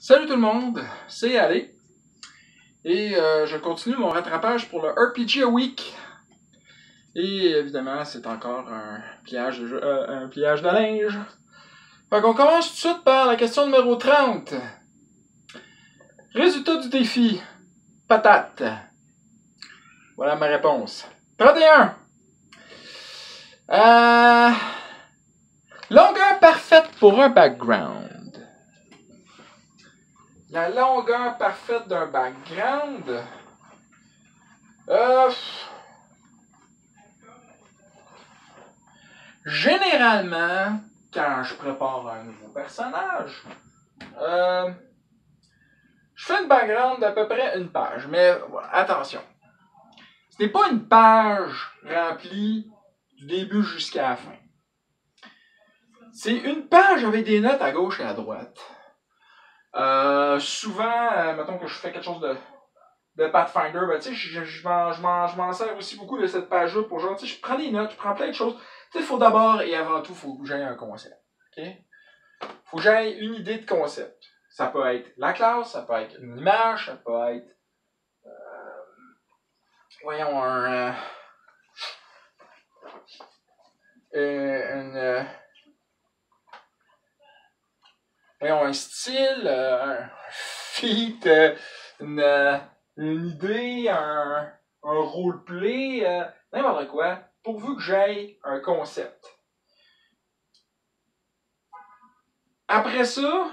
Salut tout le monde, c'est Ali. Et je continue mon rattrapage pour le RPG Week. Et évidemment, c'est encore un pliage de linge. Fait qu'on commence tout de suite par la question numéro 30. Résultat du défi. Patate. Voilà ma réponse. 31. Longueur parfaite pour un background. La longueur parfaite d'un background. Généralement, quand je prépare un nouveau personnage, je fais une background d'à peu près une page. Mais attention, ce n'est pas une page remplie du début jusqu'à la fin. C'est une page avec des notes à gauche et à droite. Souvent, mettons que je fais quelque chose de Pathfinder, ben, je m'en sers aussi beaucoup de cette page-là pour genre, je prends des notes, je prends plein de choses. Il faut d'abord et avant tout, faut que j'aie un concept. Okay? Faut que j'aie une idée de concept. Ça peut être la classe, ça peut être une image, ça peut être voyons un style, un feat, une idée, un roleplay, n'importe quoi, pourvu que j'aie un concept. Après ça,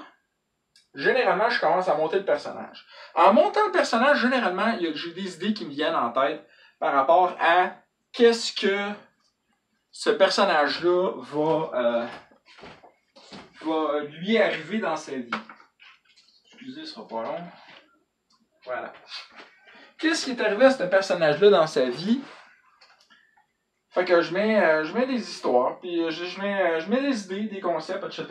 généralement, je commence à monter le personnage. En montant le personnage, généralement, j'ai des idées qui me viennent en tête par rapport à qu'est-ce que ce personnage-là va lui arriver dans sa vie. Excusez, ce sera pas long. Voilà. Qu'est-ce qui est arrivé à ce personnage-là dans sa vie? Fait que je mets des histoires, puis je mets des idées, des concepts, etc.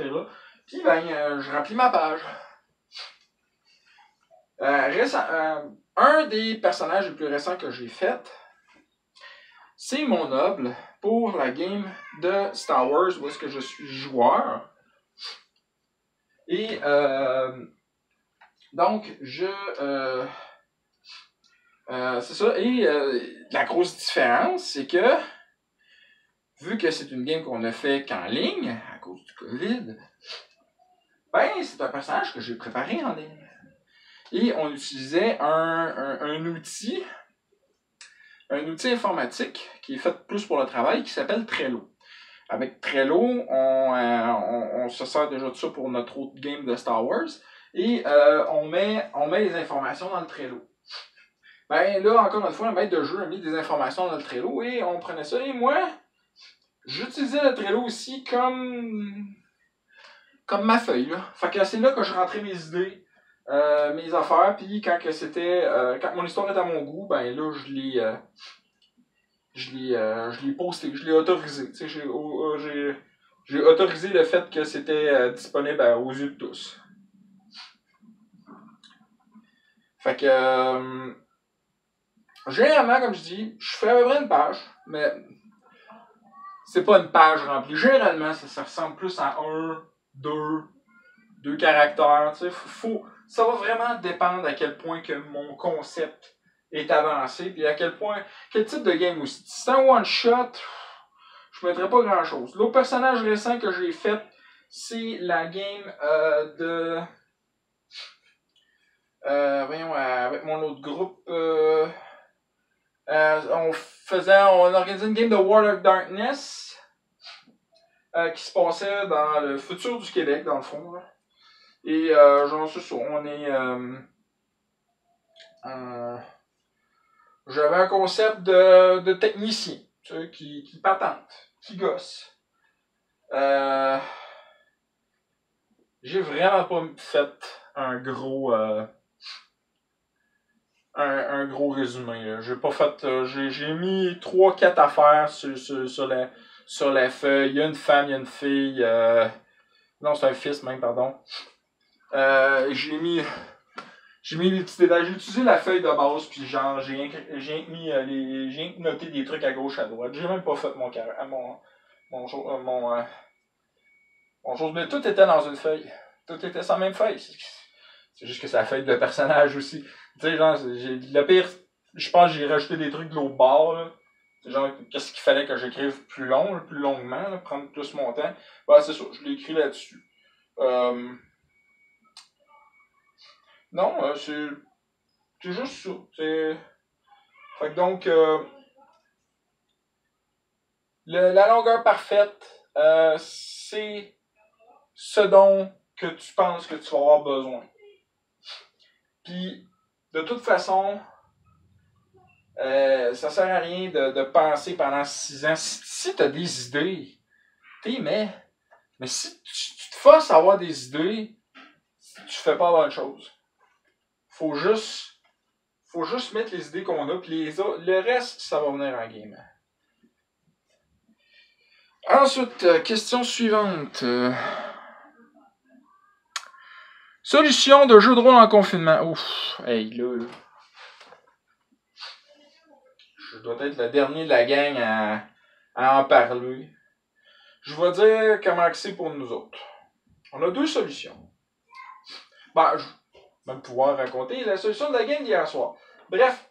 Puis je remplis ma page. Un des personnages les plus récents que j'ai fait, c'est mon noble pour la game de Star Wars où est-ce que je suis joueur. Et donc, c'est ça. Et la grosse différence, c'est que vu que c'est une game qu'on a fait qu'en ligne, à cause du COVID, ben c'est un personnage que j'ai préparé en ligne. Et on utilisait un outil informatique qui est fait plus pour le travail, qui s'appelle Trello. Avec Trello, on se sert déjà de ça pour notre autre game de Star Wars. Et on met les informations dans le Trello. Ben là, encore une fois, le maître de jeu a mis des informations dans le Trello et on prenait ça. Et moi, j'utilisais le Trello aussi comme ma feuille. Là. Fait que c'est là que je rentrais mes idées, mes affaires. Puis quand mon histoire est à mon goût, ben là, je l'ai posté, je l'ai autorisé. J'ai autorisé le fait que c'était disponible aux yeux de tous. Fait que, généralement, comme je dis, je fais à peu près une page, mais c'est pas une page remplie. Généralement, ça ressemble plus à deux caractères. Ça va vraiment dépendre à quel point que mon concept est avancé, puis à quel type de game aussi. Si c'est un one-shot, je ne mettrais pas grand-chose. L'autre personnage récent que j'ai fait, c'est la game avec mon autre groupe. On organisait une game de World of Darkness qui se passait dans le futur du Québec, dans le fond. Là. Et j'en suis sûr, j'avais un concept de technicien, tu sais, qui patente, qui gosse. J'ai vraiment pas fait un gros résumé. Là. J'ai pas fait. J'ai mis 3-4 affaires sur la feuille. Il y a une femme, il y a une fille. Non, c'est un fils même, pardon. J'ai mis les petits détails. J'ai utilisé la feuille de base, puis genre, j'ai noté des trucs à gauche, à droite. J'ai même pas fait mon chose. Mais tout était dans une feuille. Tout était sur la même feuille. C'est juste que ça fait de personnage aussi. Tu sais, genre, le pire, je pense que j'ai rajouté des trucs de l'autre bord, là. C'est genre, qu'est-ce qu'il fallait que j'écrive plus long, plus longuement, là, prendre plus mon temps. Bah, c'est ça, je l'ai écrit là-dessus. Non, c'est juste ça. Fait que donc, la longueur parfaite, c'est ce dont que tu penses que tu vas avoir besoin. Puis, de toute façon, ça sert à rien de penser pendant 6 ans. Si tu as des idées, t'es mais si tu te forces à avoir des idées, tu fais pas bonne chose. Faut juste mettre les idées qu'on a, puis le reste, ça va venir en game. Ensuite, question suivante. Solution de jeu de rôle en confinement. Ouf, hey, là. Je dois être le dernier de la gang à en parler. Je vais dire comment c'est pour nous autres. On a 2 solutions. Ben, je vais même pouvoir raconter la solution de la gang d'hier soir. Bref.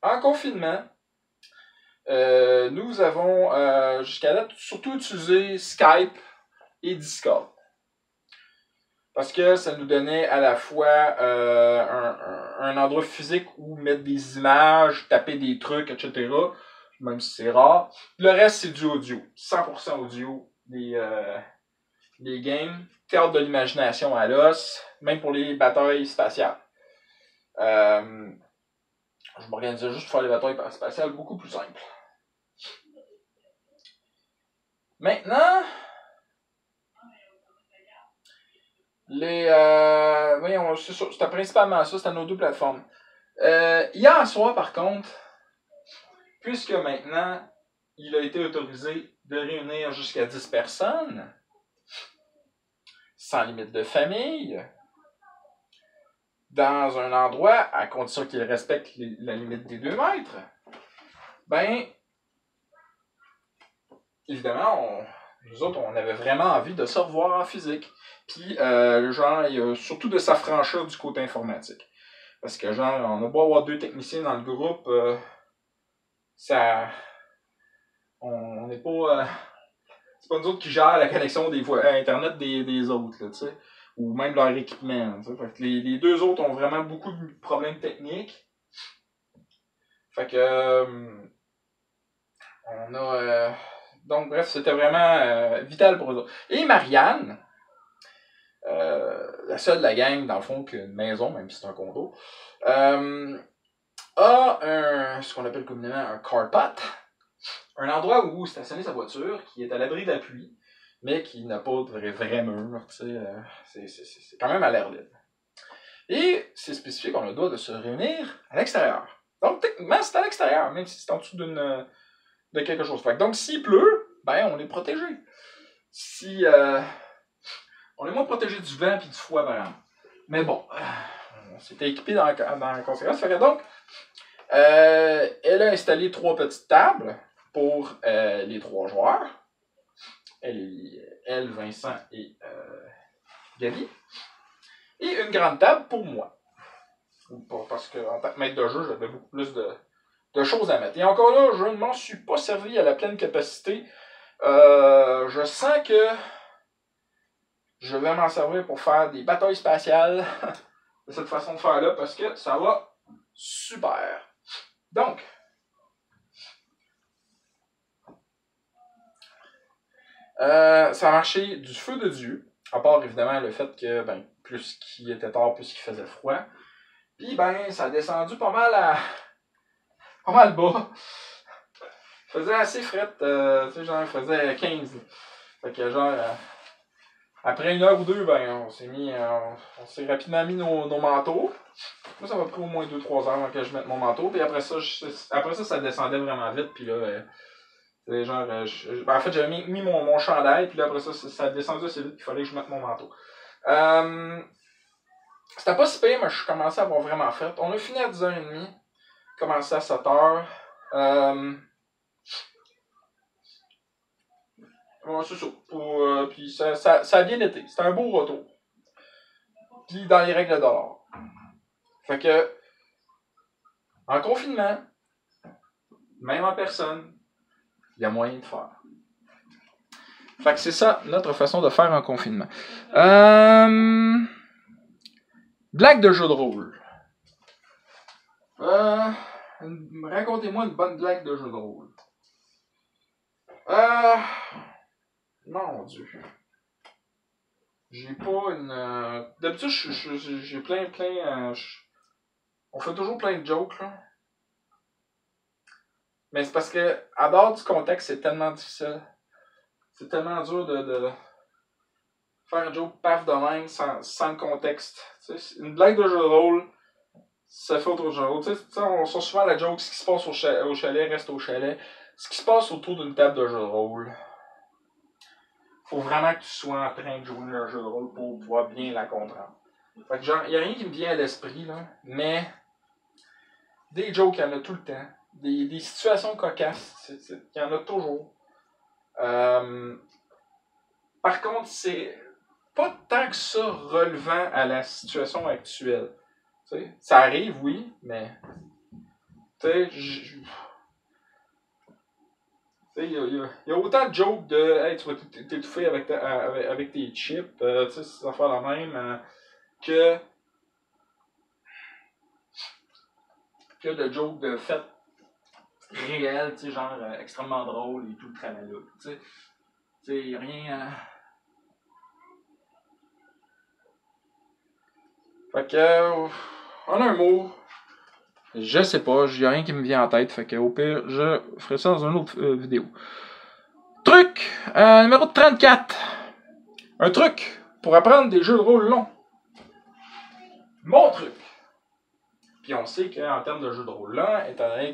En confinement, nous avons jusqu'à là surtout utilisé Skype et Discord. Parce que ça nous donnait à la fois un endroit physique où mettre des images, taper des trucs, etc. Même si c'est rare. Le reste, c'est du audio. 100% audio des games. Théâtre de l'imagination à l'os. Même pour les batailles spatiales. Je m'organisais juste pour faire les batailles spatiales beaucoup plus simples. Maintenant, voyons, c'était principalement ça, c'était nos 2 plateformes. Hier soir, par contre, puisque maintenant, il a été autorisé de réunir jusqu'à 10 personnes, sans limite de famille, dans un endroit, à condition qu'il respecte la limite des 2 mètres, ben, évidemment, nous autres, on avait vraiment envie de se revoir en physique. Puis, genre, il y a surtout de s'affranchir du côté informatique. Parce que, genre, on a beau avoir 2 techniciens dans le groupe, on n'est pas... c'est pas nous autres qui gèrent la connexion à Internet des autres, là, tu sais. Ou même leur équipement, tu sais. Fait que les 2 autres ont vraiment beaucoup de problèmes techniques. Fait que... on a... donc, bref, c'était vraiment vital pour eux autres. Et Marianne, la seule de la gang, dans le fond, qui a une maison, même si c'est un condo, a ce qu'on appelle communément un carport, un endroit où stationner sa voiture, qui est à l'abri de la pluie, mais qui n'a pas de vrai mur, tu sais, c'est quand même à l'air libre. Et c'est spécifié qu'on a le droit de se réunir à l'extérieur. Donc, techniquement, c'est à l'extérieur, même si c'est en dessous de quelque chose. Fait que, donc, s'il pleut, ben, on est protégé. Si... on est moins protégé du vent et du froid, par exemple. Mais bon, on s'était équipé dans la conséquence. Fait que donc, elle a installé 3 petites tables pour les 3 joueurs. Elle, Vincent et Gabi. Et une grande table pour moi. Parce qu'en tant que maître de jeu, j'avais beaucoup plus de choses à mettre. Et encore là, je ne m'en suis pas servi à la pleine capacité. Je sens que je vais m'en servir pour faire des batailles spatiales de cette façon de faire-là parce que ça va super. Donc, ça a marché du feu de Dieu. À part évidemment le fait que ben, plus qu'il était tard, plus qu'il faisait froid. Puis ben, ça a descendu pas mal bas. Il faisait assez fret, tu sais, genre, il faisait 15. Fait que genre, après 1 heure ou 2, ben, on s'est rapidement mis nos manteaux. Moi, ça m'a pris au moins 2-3 heures avant que je mette mon manteau. Puis après ça, ça descendait vraiment vite. Puis là, c'est genre, en fait, j'avais mis mon chandail. Puis là, après ça descendait assez vite. Il fallait que je mette mon manteau. C'était pas si pire, mais je commençais à avoir vraiment fait. On a fini à 10h30. Commencé à 7h. Ouais, c'est ça. Puis ça a bien été. C'était un beau retour. puis dans les règles de l'art. Fait que, en confinement, même en personne, il y a moyen de faire. Fait que c'est ça notre façon de faire en confinement. Blague de jeu de rôle. Racontez-moi une bonne blague de jeu de rôle. Mon Dieu. J'ai pas une. D'habitude, j'ai plein. On fait toujours plein de jokes, là. Mais c'est parce que, à dehors du contexte, c'est tellement difficile. C'est tellement dur de faire un joke paf de même sans le contexte. T'sais, une blague de jeu de rôle, ça fait autre chose. On sort souvent la joke, ce qui se passe au chalet reste au chalet. Ce qui se passe autour d'une table de jeu de rôle. Faut vraiment que tu sois en train de jouer un jeu de rôle pour pouvoir bien la comprendre. Fait que genre, y a rien qui me vient à l'esprit, là, mais des jokes, il y en a tout le temps. Des situations cocasses, il y en a toujours. Par contre, c'est pas tant que ça relevant à la situation actuelle. T'sais, ça arrive, oui, mais il y a autant de jokes de hey, tu vas t'étouffer avec tes chips, ces affaires la même, que de jokes de fait réels, genre extrêmement drôles et tout le tralala. Tu sais, rien. Fait que, en un mot, je sais pas, j'ai rien qui me vient en tête, fait que au pire, je ferai ça dans une autre vidéo. Truc numéro 34. Un truc pour apprendre des jeux de rôle longs. Mon truc. Puis on sait qu'en termes de jeux de rôle là, étant donné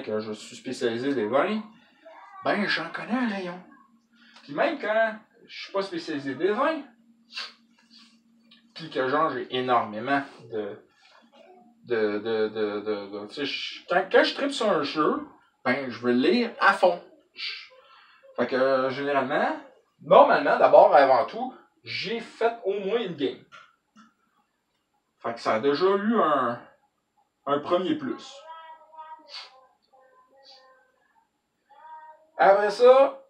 que je suis spécialisé des vins, ben j'en connais un rayon. Puis même quand je suis pas spécialisé des vins, puis que genre j'ai énormément quand je tripe sur un jeu, ben je veux le lire à fond. Fait que généralement, normalement, d'abord avant tout, j'ai fait au moins une game. Fait que ça a déjà eu un premier plus. Après ça,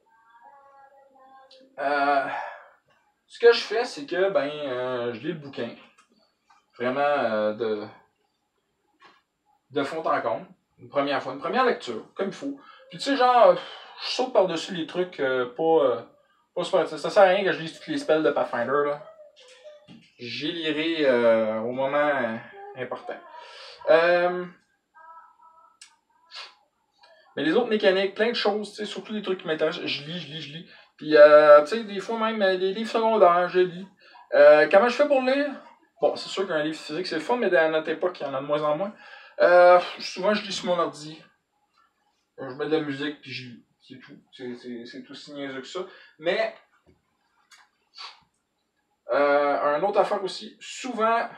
ce que je fais, c'est que je lis le bouquin. Vraiment de fond en comble. Une première lecture, comme il faut. Puis tu sais, genre, je saute par-dessus les trucs pas super. Ça sert à rien que je lise toutes les spells de Pathfinder, là. J'y lirai au moment important. Mais les autres mécaniques, plein de choses, surtout des trucs qui m'intéressent, je lis. Puis, tu sais, des fois même, des livres secondaires, je lis. Comment je fais pour lire? Bon, c'est sûr qu'un livre physique, c'est le fun, mais à notre époque, il y en a de moins en moins. Souvent, je lis sur mon ordi. Je mets de la musique, puis je lis. C'est tout. C'est aussi niaiseux que ça. Mais, un autre affaire aussi, souvent,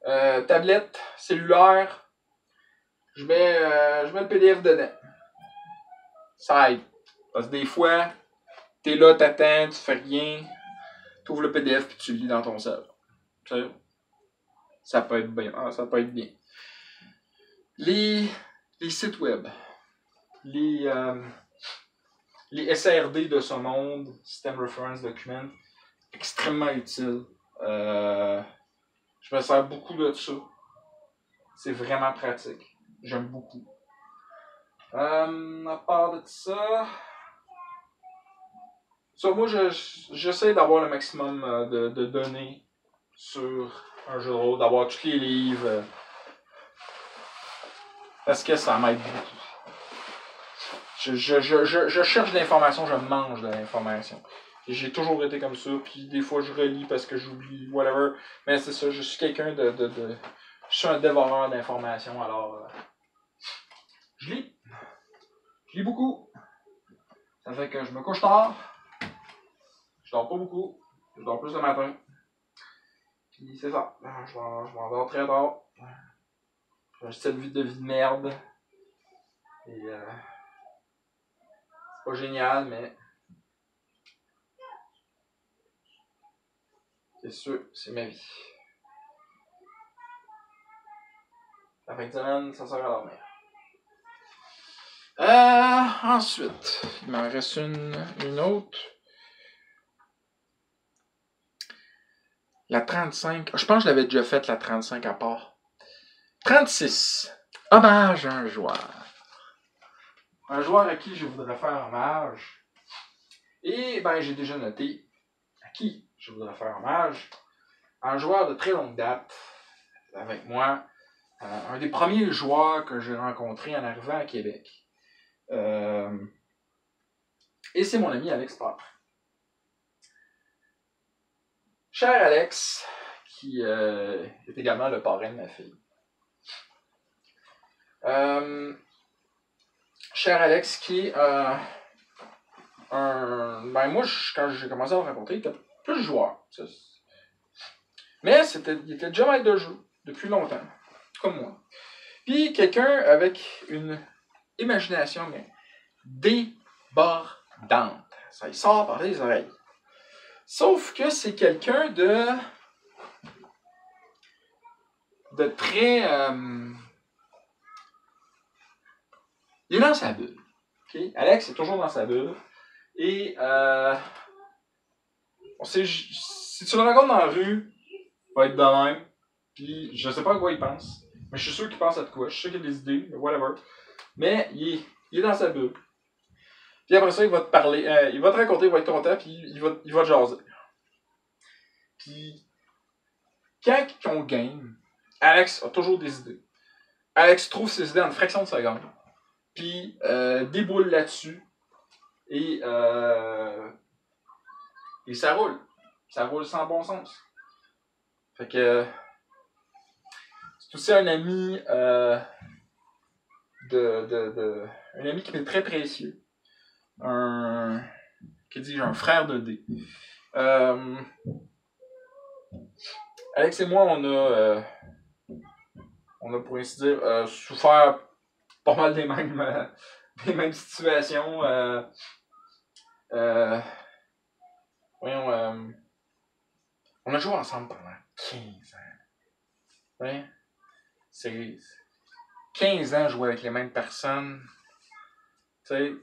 tablette, cellulaire, je mets le PDF dedans. Ça aide. Parce que des fois, t'es là, t'attends, tu fais rien, t'ouvres le PDF puis tu le lis dans ton cerveau. Ça peut être bien. Les sites web, les SRD de ce monde, System Reference Document, extrêmement utile. Je me sers beaucoup de ça. C'est vraiment pratique. J'aime beaucoup. À part de ça, moi, j'essaie d'avoir le maximum de données sur un jeu de rôle, d'avoir tous les livres, parce que ça m'aide beaucoup. Je cherche de l'information, je mange de l'information. J'ai toujours été comme ça, puis des fois je relis parce que j'oublie, whatever. Mais c'est ça, je suis quelqu'un je suis un dévoreur d'informations, alors je lis. Je lis beaucoup. Ça fait que je me couche tard. Je dors pas beaucoup. Je dors plus le matin. Puis c'est ça. Je m'endors très tard. J'ai cette vie de merde. Et c'est pas génial, mais C'est sûr, c'est ma vie. La fin de semaine, ça sert à dormir. Ensuite, il m'en reste une autre. La 35. Je pense que je l'avais déjà faite, la 35 à part. 36. Hommage à un joueur. Un joueur à qui je voudrais faire hommage. Et ben j'ai déjà noté à qui je voudrais faire hommage. Un joueur de très longue date avec moi. Un des premiers joueurs que j'ai rencontré en arrivant à Québec. Et c'est mon ami Alex Potter. Cher Alex, qui est également le parrain de ma fille. Cher Alex, qui est ben moi, quand j'ai commencé à le rencontrer, il était plus joueur. Mais il était déjà maître de jeu depuis longtemps, comme moi. Puis quelqu'un avec une imagination mais débordante. Ça il sort par les oreilles. Sauf que c'est quelqu'un de très... il est dans sa bulle. Okay? Alex est toujours dans sa bulle. Et si tu le rencontres dans la rue, il va être de même. Puis je sais pas à quoi il pense. Mais je suis sûr qu'il pense à de quoi. Je suis sûr qu'il a des idées, whatever. Mais il est dans sa bulle. Puis après ça, il va te parler. Il va te raconter, il va être content, puis il va te jaser. Puis quand on game, Alex a toujours des idées. Alex trouve ses idées en une fraction de seconde. Puis déboule là-dessus. Et ça roule. Ça roule sans bon sens. Fait que c'est aussi un ami un ami qui m'est très précieux. Un frère de D. Alex et moi, on a pour ainsi dire souffert pas mal des mêmes situations. On a joué ensemble pendant 15 ans. Ouais. C'est 15 ans jouer avec les mêmes personnes. Tu sais,